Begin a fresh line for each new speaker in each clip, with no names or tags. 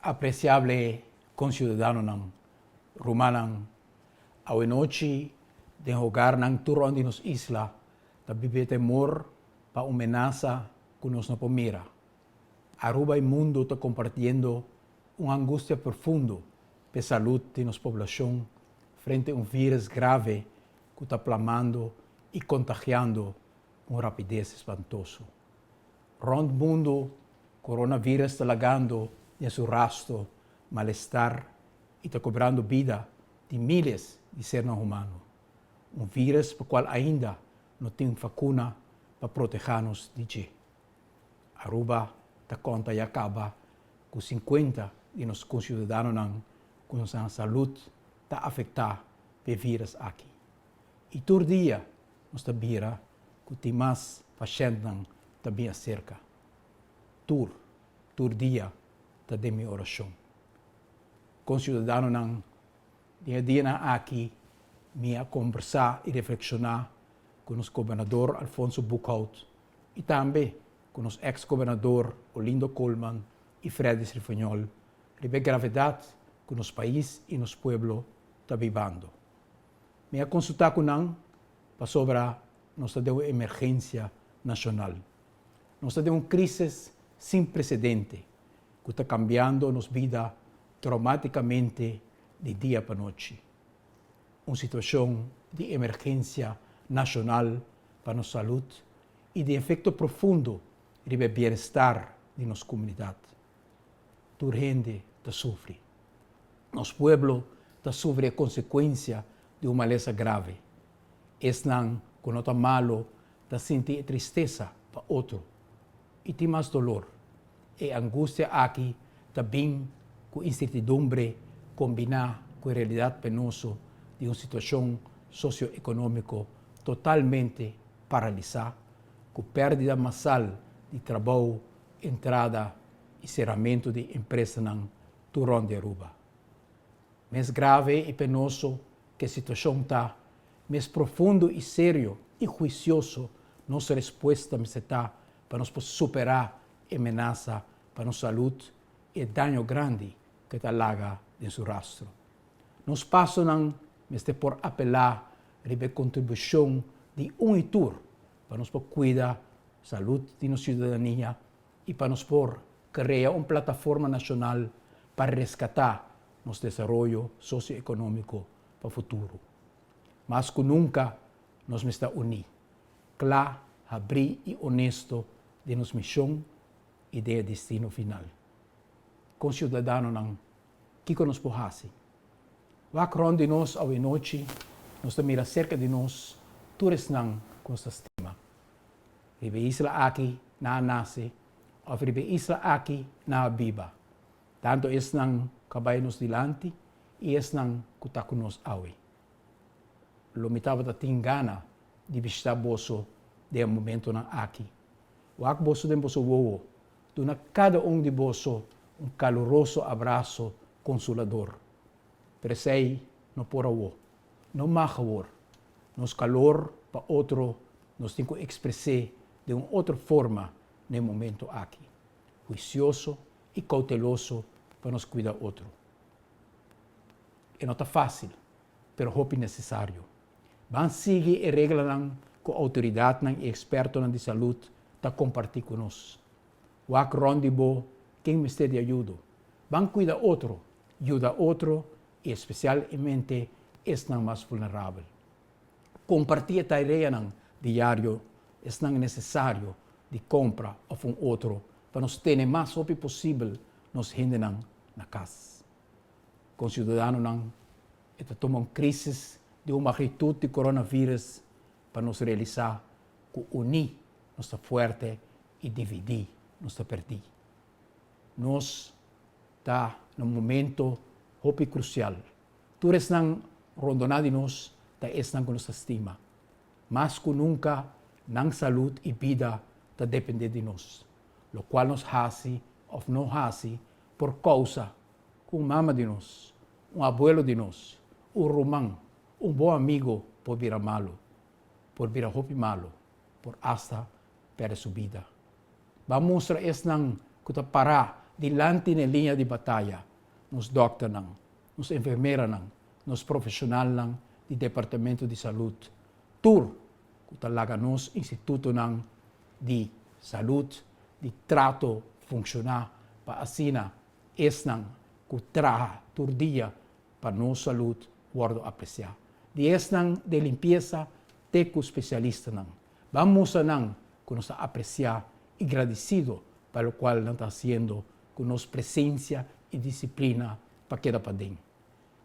Apreciable conciudadano ng Rumanang awenochi de hogar ng turon di nos isla tabibe temor pa umenasa kunos na pomira. Aruba el mundo está compartiendo una angustia profundo de salud de nuestra población frente a un virus grave que está plamando y contagiando con rapidez espantoso. Rond mundo, coronavirus está lagando en su rastro malestar y está cobrando vida de miles de seres humanos. Un virus por cual ainda no tem vacuna para protegernos de ele. Aruba está conta e acaba com 50 de nossos conciudadanos com sua saúde está afetada pelo vírus aqui. E todo dia nós sabemos que tem mais pacientes também acerca. Todo dia está de minha oração. Conciudadanos dia na aqui me conversar e reflexionar com o governador Alfonso Buchholz e também com o ex-governador Olindo Colman e Fredis Rifanhol, sobre a gravidade que nosso país e nosso povo está vivendo. Me consultar com ele sobre nossa emergência nacional. Nós temos uma crise sem precedente que está cambiando nossa vida traumaticamente de dia para noite. Uma situação de emergência nacional para nossa saúde e de efeito profundo sobre o bem-estar de nossa comunidade. Toda gente está sofre. Nosso povo está sofrendo a consequência de uma maleza grave. Não, quando está malo, está sentindo tristeza para outro. E tem mais dolor. E angústia aqui também com incertidumbre combinar com a realidade penosa de uma situação socioeconômica totalmente paralisada, com perda massal de trabalho, entrada e cerramento de empresas na Turon de Aruba. Mais grave e penoso que a situação está, mais profundo e sério e juicioso nossa resposta está para nós superar a ameaça para nossa saúde e o dano grande que está laga em seu rastro. Nos passos não este por apelar a contribuição de e tour para nos cuidar da saúde de nossa cidadania e para nos criar uma plataforma nacional para resgatar nosso desenvolvimento socioeconômico para o futuro. Mas que nunca nos está unir, claro, abrir e honesto de nossa missão e de destino final. Com cidadãos não que nos porrasse. Vacron de nós ao noite, nos mira cerca de nós, todos não com esta estima. Ribe isla aqui na nasce, ou ribe isla aqui na biba. Tanto es não cabay nos dilante e es não kuta nos awe. Lumitava da tingana de visitar boso de momento na aqui. Wak boso de boso wowo, duna cada de boso caloroso abraço consolador. Presei no porawo, no mahawor, nos calor para outro, nos temos que expressar de uma outra forma no momento aqui. Juicioso e cauteloso para nos cuidar outro. E não está fácil, pero é necessário. Vamos seguir a regra com a autoridade e experto de saúde para compartilhar conosco. Wak rondibo, quem me esteja de ajuda. Vamos cuidar outro, ajuda outro e especialmente é mais vulnerável. Compartilhar a tarefa diário é necessário de compra ou outro para nos ter mais rápido possível nos rende na casa. Com cidadãos não tomam crise de uma magnitude de coronavírus para nos realizar que unir nos está forte e dividir nos está perdido. Nós está num momento hopi crucial. Todos não rondonado de nós está com nossa estima. Mas que nunca, não saúde e vida está depender de nós. O qual nos hace ou não hace por causa que mama de nós, abuelo de nós, romão, bom amigo por vir malo, por vir hopi malo, por hasta perder sua vida. Vamos mostrar não que está parar dilante na linha de batalha, nos doctor nang, nos enfermeira nang, nos profissional nang di Departamento de Saúde. Tur, kung talaga nos instituto nang di saúde, di trato funcionar pa asina, es nang kutraha tur dia pa nos saúde guardo apreciar. Di es nang de limpieza, teco especialista nang. Vamos a nang que nos apreciar y agradecido para lo cual nos está haciendo con nos presencia y disciplina para queda para dentro.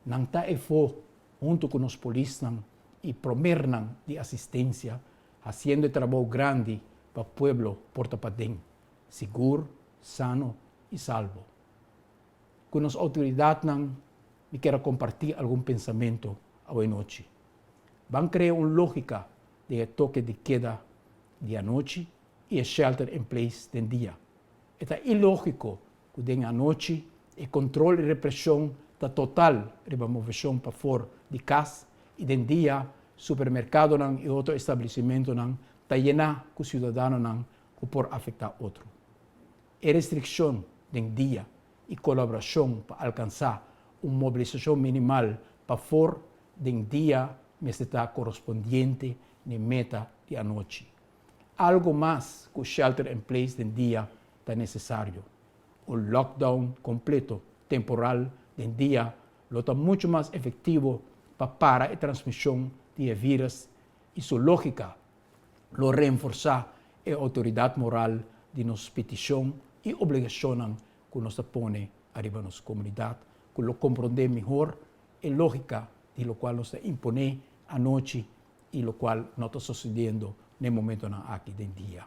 Nang ta efo junto con los policías y promernan de asistencia, haciendo el trabajo grande para el pueblo porta para dentro, seguro, sano y salvo. Con las autoridades me quiero compartir algún pensamiento hoy noche. Van a crear una lógica de toque de queda de anoche y el shelter in place del día. Es ilógico que de anoche el control y represión está total de la movilización para fuera de casa y del día supermercado y otro establecimiento está llena con ciudadanos que por afectar a otro. La restricción del día y colaboración para alcanzar una movilización minimal para fuera del día me está correspondiente de meta de anoche. Algo más que el shelter in place del día está necesario. Un lockdown completo, temporal del día, lo está mucho más efectivo para parar la transmisión de virus y su lógica lo reforza la autoridad moral de nuestra petición y obligación que nos pone arriba de nuestra comunidad, que lo comprende mejor la lógica de lo cual nos impone anoche y lo cual no está sucediendo en el momento aquí del día.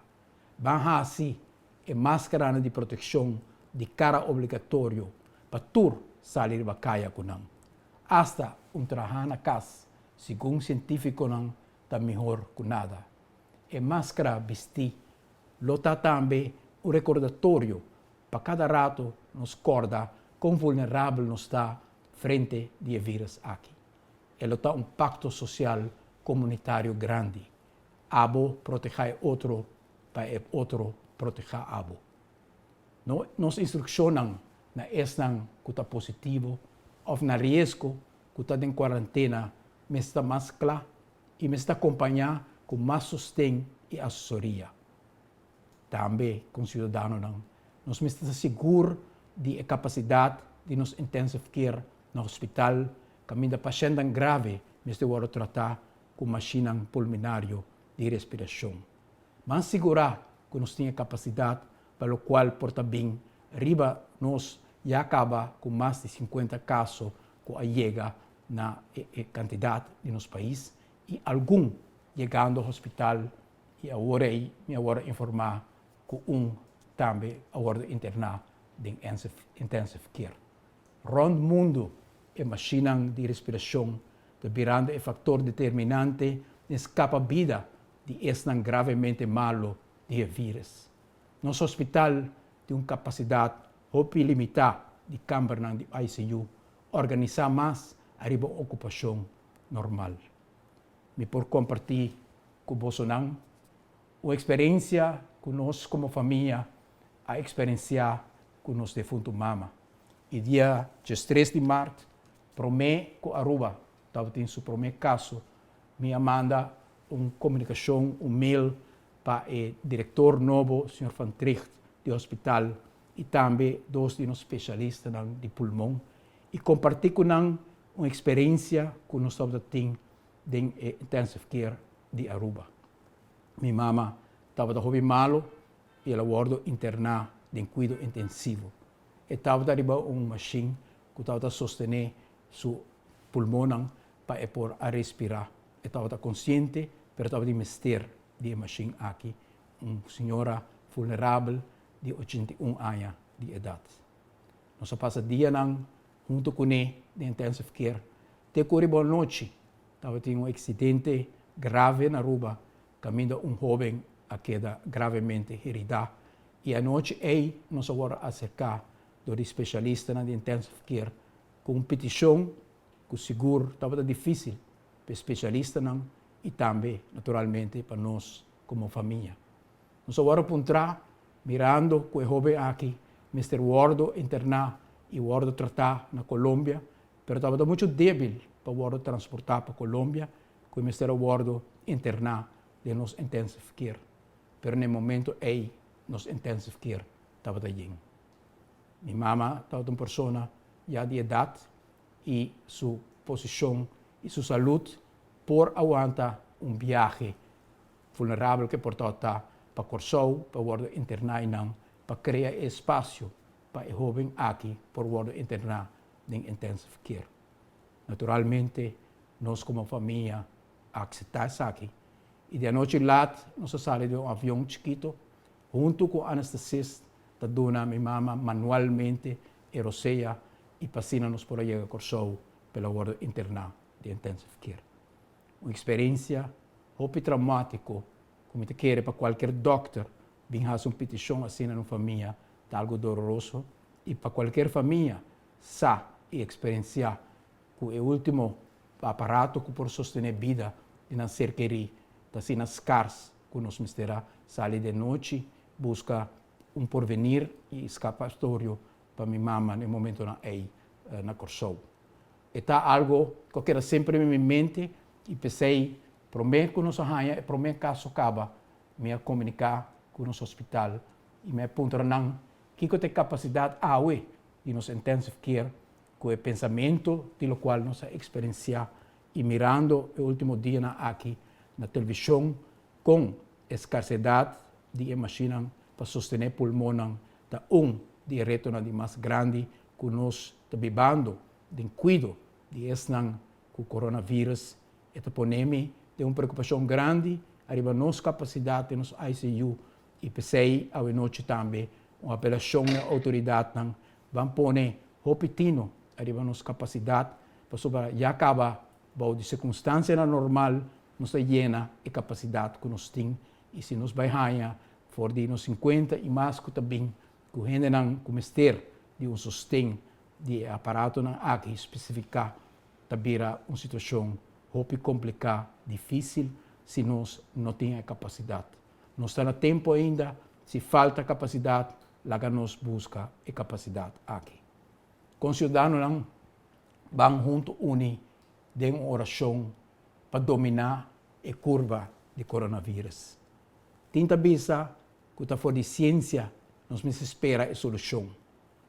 Van así la máscara de protección de cara obligatorio para tú salir de la calle con él. Hasta un trabajo en la casa, según científico, está mejor que nada. La máscara vestir lo está también un recordatorio para cada rato nos acorda cuán vulnerable nos está frente al virus aquí. Ele está un pacto social comunitario grande. Abo proteger otro para el otro proteger abo. No, nos instruccionan na esnan que está positivo o na riesgo que está en cuarentena, me está más claro y me está acompañar con más sostén y asesoría. También con ciudadanos nos está seguro de la capacidad de nos intensive care no hospital, caminho da paciente grave, me está tratar com máquina pulmonário de respiração. Mas segurar que nós temos capacidade para o qual, por também, riba nós já acaba com mais de 50 casos que chega na quantidade de nosso país e algum chegando ao hospital e agora me agora informar que também agora internar em intensive care. Rond mundo a máquina de respiração está virando o fator determinante na escapabilidade de este gravemente malo de vírus. Nosso hospital tem uma capacidade limitada de câmara de ICU, organizar mais a ocupação normal. Me por compartilhar com você uma experiência que nós como família a experienciar com nosso defunto mama. E dia 3 de março, promé com Aruba, estava em seu primeiro caso, me manda uma comunicação, mail para o diretor novo, o Sr. Van Tricht, do hospital, e também dois de nós especialistas de pulmão, e compartilhar com uma experiência que nós estamos tendo em intensive care de Aruba. Minha mama estava de malo e ela foi internada em cuidado intensivo. Estava arriba uma machine que estava sostener seu pulmão para por a respirar. Estava consciente, mas estava de mister de machine aqui, uma senhora vulnerável de 81 anos de idade. Nós passa dia junto com ele de intensive care. Até que boa noite, estava tendo um acidente grave na Aruba, caminho jovem a queda gravemente herida. E a noite ele nos agora acercar do especialista na intensive care com petição que seguro estava difícil para o especialista e também naturalmente para nós como família. Nós agora apontar mirando com o jovem aqui Mr. Wardo internar e Wardo tratar na Colômbia, pero estava muito débil para Wardo transportar para Colômbia, que o Mr. Wardo internar de nos intensive care. Pero no momento aí, nos intensive care estava daí. Minha mama estava uma pessoa já de idade e sua posição e sua saúde por aguantar viagem vulnerável que portava para Corsou, para Wardo internar não, para criar espaço para o jovem aqui, por Wardo internar em intensive care. Naturalmente, nós como família aceitamos isso aqui. E de noite lá, nós saímos de avião chiquito, junto com o anestesista, da dona minha mama manualmente e roceia e passamos por aí a Corsou pela Wardo internar de intensive care. Uma experiência muito traumática, como te quer para qualquer doctor, vir fazer uma petição assim na família, é algo doloroso, e para qualquer família, sabe e experienciar que o último aparato que por sostener a vida de não ser querido, assim nas cars, que nos mistura, sai de noite, busca porvenir e escapatório para minha mama no momento na Corsou. E tá algo que eu quero sempre em minha mente e pensei, para mim que nós arranha, para mim caso acaba, me comunicar com o nosso hospital e me apontar que eu tenho capacidade de nos intensive care, com o pensamento do qual nós experienciar e mirando o último dia aqui na televisão com escassez de máquina para sostener pulmão da de retorno de mais grande que nós estamos vivendo de cuido de esse com o coronavírus e te ponemos de uma preocupação grande arriba nossa capacidade nos ICU e pensei a noite também uma apelação à autoridade vamos pôr repetindo arriba nossa capacidade para sobre já acaba de circunstância normal nos llena e capacidade que nós temos e se nos vai ganhar for de nos 50 e mais que também que a gente não cometer de um sustento de aparato aqui especificar também uma situação muito complicada, difícil, se nós não temos capacidade. Nós estamos a tempo ainda, se falta capacidade, lá nós busca a capacidade aqui. Com cidadãos vão junto unir de uma oração para dominar a curva de coronavírus. Tinta bisa que está fora de ciência, nós me espera a solução.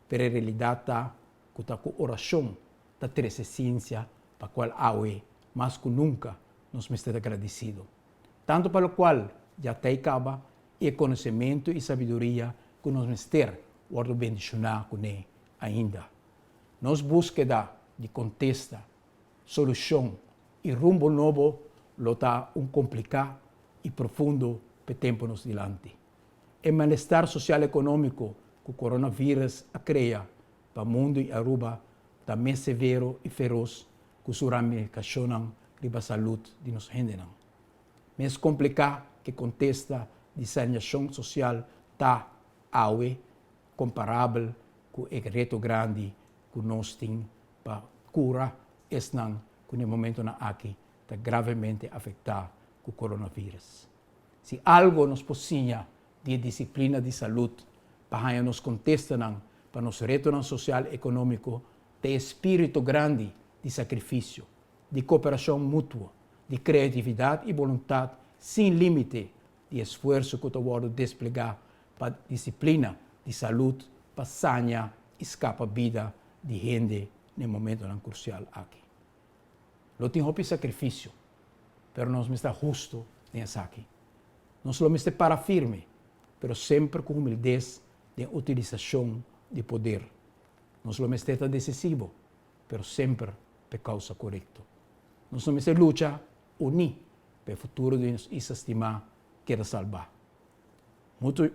Pero a realidade está que está com oração, está ter ciência para qual mais que nunca nos me está agradecido. Tanto para o qual já tem acaba e conhecimento e sabedoria que nos mister guardo bendicionar com ele ainda. Nos búsqueda de contesta, solução e rumbo novo lota complicado e profundo para tempo nos dilante. O malestar social e econômico que o coronavírus cria para o mundo e Aruba está mais severo e feroz que sua ramificação da saúde de nos gente. Mais complicado que contesta de saneação social está comparável com o reto grande que nós temos para curar esse que no momento aqui está gravemente afetado com o coronavírus. Se algo nos possível de disciplina de saúde para nos contesta para nos reto social e econômico, tem espírito grande de sacrifício, de cooperação mútua, de criatividade e vontade sem limite de esforço que eu vou desplegar para disciplina de saúde, para sanar e escapar a vida de gente no momento crucial aqui. Não tem roupa sacrifício, mas nós está justo nessa aqui. Nós não está para firme, mas sempre com humildade de utilização de poder. Nós não está decisivo, mas sempre por causa correta. Nós não está luta unir para o futuro de nós estimar que era salvar.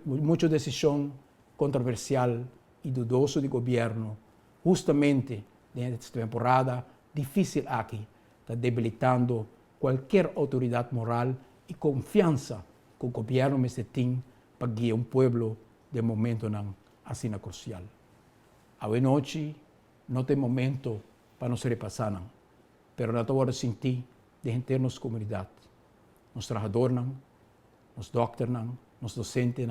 Muita decisão controversial e dudoso de governo, justamente nesta temporada difícil aqui, está debilitando qualquer autoridade moral e confiança que o governo tem para guiar povo de momento assim crucial. A noite não tem momento para nos repassar, mas não estou sentir de gente nas comunidades. Nos trabalhadores, nos doctores, nos docentes,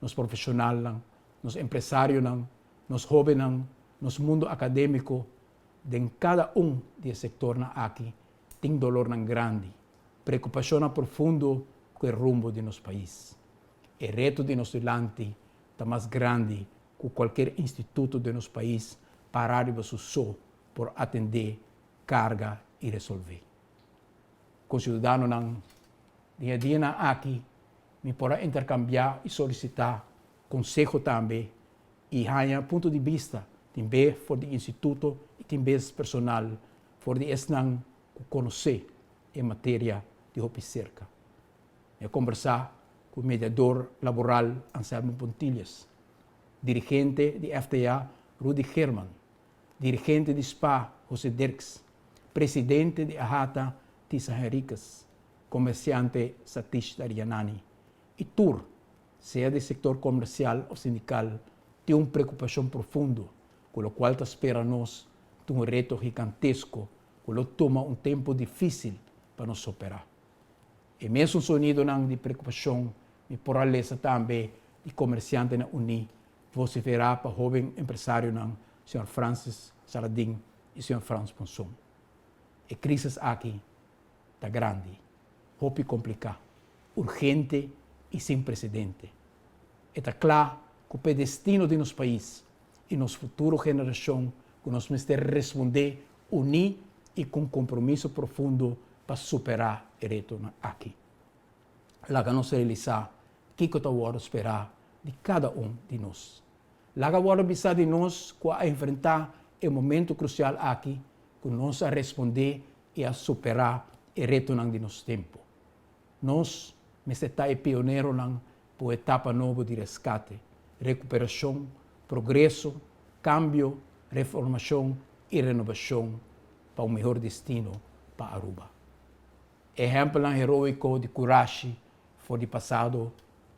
nos profissionais, nos empresários, nos jóvenes, nos mundo acadêmico, de cada de sector na aqui, tem dolor nan grande, preocupação profundo com o rumbo de nosso país. O reto de nosso land está mais grande que qualquer instituto de nosso país parar de só por atender, carga e resolver. Com cidadano nan dia a dia na aqui, me podrá intercambiar e solicitar conselho também e ganhar ponto de vista também for do instituto e também personal for de esnang conhecer em matéria de roupa cerca. Eu conversar com o mediador laboral Anselmo Pontilhas, dirigente de FTA Rudy Herman, dirigente de SPA José Dirks, presidente de AHATA Tissa Henriquez, comerciante Satish Daryanani e tur, seja do setor comercial ou sindical, tem uma preocupação profunda, com o qual espera nós um reto gigantesco, que toma um tempo difícil para nos superar. E mesmo sonido de preocupação, me poraleza também de comerciante na Uni, você verá para o jovem empresário Sr. Francis Saladin e Sr. Franz Ponson. A crise aqui está grande, roupa complicada, urgente e sem precedente. Está claro que o destino de nosso país e nossa futura geração que nós temos que responder unir e com compromisso profundo para superar o reto aqui. Lá que nós realizar o que nós esperar de cada de nós. Lá que nós precisar de nós para enfrentar o momento crucial aqui, que nós a responder e a superar o reto de nosso tempo. Nós estamos pioneiros para a etapa nova de resgate, recuperação, progresso, cambio, reformação e renovação para um melhor destino para Aruba. Exemplo heróico de coragem foi de passado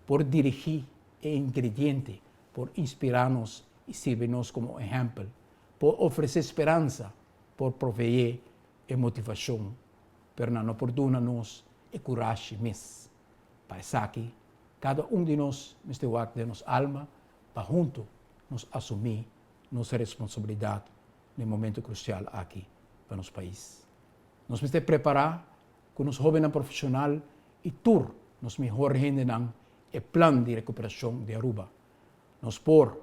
por dirigir e ingrediente, por inspirar-nos e servir-nos como exemplo, por oferecer esperança, por prover e motivação, pero não oportuna-nos e coragem mesmo. Para isso aqui, cada de nós, neste ato de nossa alma, para junto nos assumir nossa responsabilidade no momento crucial aqui para nosso país. Nós precisamos preparar com os jovens profissionais e tur nos melhores rendem o plano de recuperação de Aruba. Nós por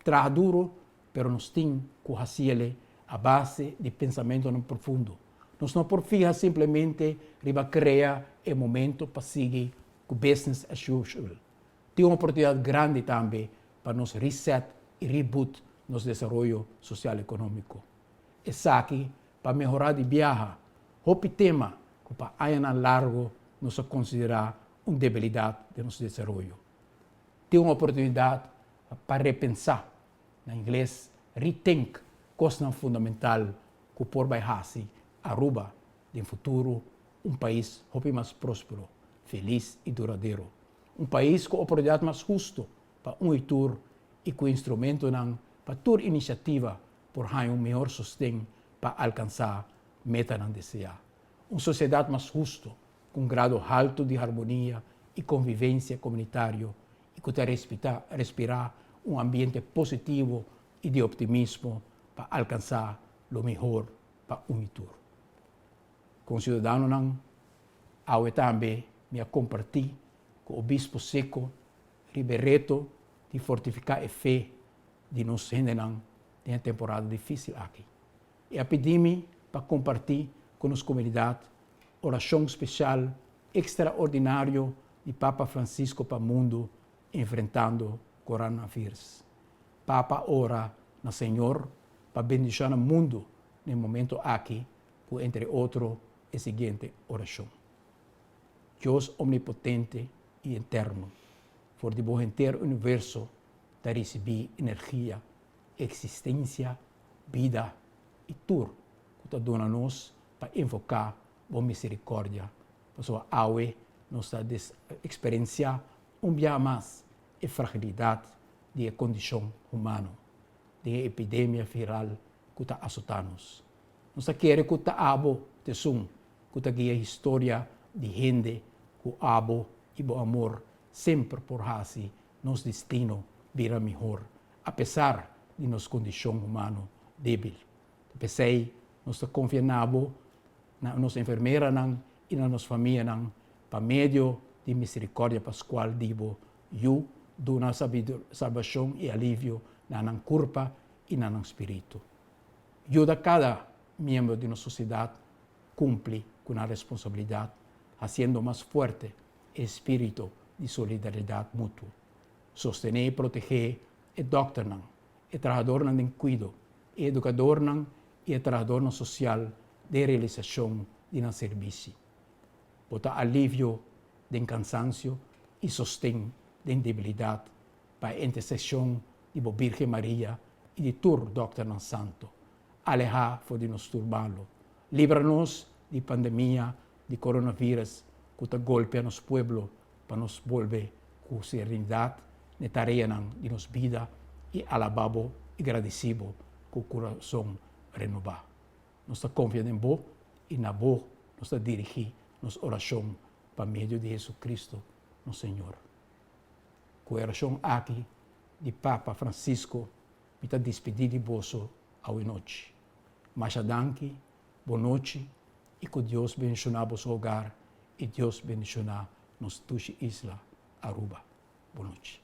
trabalhar duro, pero nós temos que fazer a base de pensamento profundo. Nós não por ficar simplesmente para criar um momento para seguir com business as usual. Tem uma oportunidade grande também para nos reset e reboot nosso desenvolvimento social e econômico. Essa aqui para melhorar de viagem, o tema que para ainda largo nos considerar uma debilidade de nosso desenvolvimento. Tem uma oportunidade para repensar, em inglês, rethink, coisa fundamental que por vai fazer Aruba, de futuro, um país mais próspero, feliz e duradouro. Um país com oportunidade mais justa para itur e com instrumento para toda iniciativa por ter um melhor sustento para alcançar meta não desejar. Uma sociedade mais justa, com um grau alto de harmonia e convivência comunitária e que respirar um ambiente positivo e de optimismo para alcançar o melhor para itur. Com cidadano eu também me compartilhar com o Bispo Seco Ribereto de fortificar a fé de nós gente em temporada difícil aqui. E a pedir-me para compartilhar com a comunidade oração especial extraordinário de Papa Francisco para o mundo enfrentando o coronavírus. Papa ora na Senhor para bendicionar o mundo no momento aqui, com entre outros a seguinte oração. Deus omnipotente e eterno, for de bom inteiro universo, de receber energia, existência, vida e tudo que está dando a nós para invocar a misericórdia. Para sua aue, nós experienciar dia mais a fragilidade da condição humana, da epidemia viral que está assustando-nos. Nós queremos que está abo de sum, que está guia a história de gente que abo e bom amor sempre por fazer nosso destino vira melhor, apesar de nossa condição humana débil. Pensei, nós confiamos na nossa enfermeira e na nossa família, para meio de misericórdia pascual, digo, eu dou na salvação e alívio na culpa e na espírito. Eu, da cada membro de nossa sociedade, cumpre com a responsabilidade, fazendo mais forte o espírito de solidariedade mútua. Sostener e proteger o doctor, o trabalhador em cuido, o educador e o trabalhador social de realização de um serviço. Botar alívio de cansaço e sustento de debilidade para a intercessão de Virgem Maria e de todo doctor santo. Alejar de nos turbá-lo. Livra-nos de pandemia, de coronavírus, que está golpeando nosso povo, para nos volver com serenidade na tarefa de nossa vida e alababo e agradecido com o coração renovado. Nós confiamos em vós e na vós nós dirigimos nossa oração para meio de Jesus Cristo, nosso Senhor. Com a oração aqui de Papa Francisco, me está despedindo de vós ao noite. Mas adanque, boa noite e que Deus abençoe vosso hogar e Deus abençoe nossa isla, Aruba. Boa noite.